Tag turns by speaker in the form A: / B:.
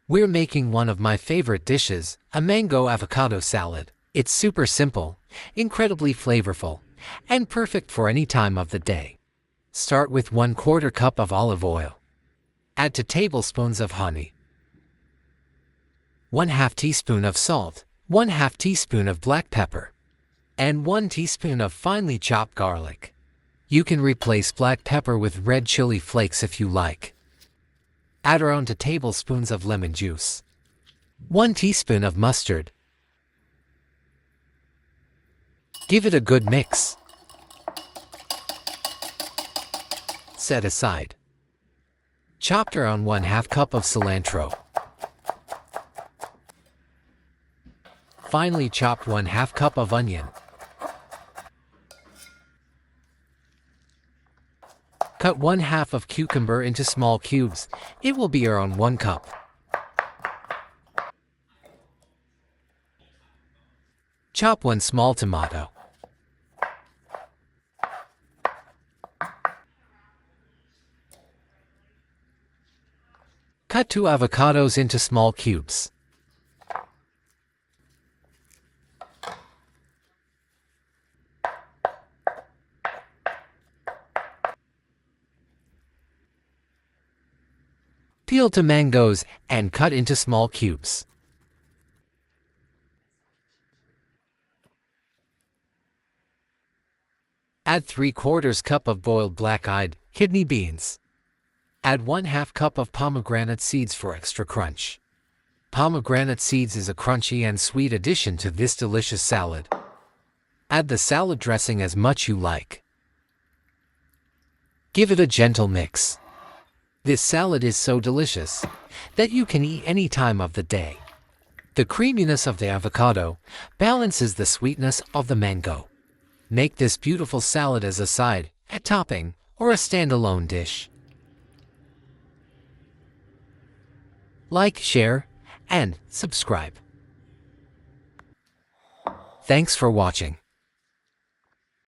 A: We're making one of my favorite dishes, a mango avocado salad. It's super simple, incredibly flavorful, and perfect for any time of the day. Start with 1/4 cup of olive oil. Add 2 tablespoons of honey, 1/2 teaspoon of salt, 1/2 teaspoon of black pepper, and 1 teaspoon of finely chopped garlic. You can replace black pepper with red chili flakes if you like. Add around 2 tablespoons of lemon juice, 1 teaspoon of mustard. Give it a good mix. Set aside. Chopped around 1/2 cup of cilantro. Finely chopped 1/2 cup of onion. Cut 1/2 of cucumber into small cubes. It will be around 1 cup. Chop 1 small tomato. Cut 2 avocados into small cubes. Peel 2 mangoes and cut into small cubes. Add 3/4 cup of boiled black-eyed kidney beans. Add 1/2 cup of pomegranate seeds for extra crunch. Pomegranate seeds is a crunchy and sweet addition to this delicious salad. Add the salad dressing as much you like. Give it a gentle mix. This salad is so delicious that you can eat any time of the day. The creaminess of the avocado balances the sweetness of the mango. Make this beautiful salad as a side, a topping, or a standalone dish. Like, share, and subscribe. Thanks for watching.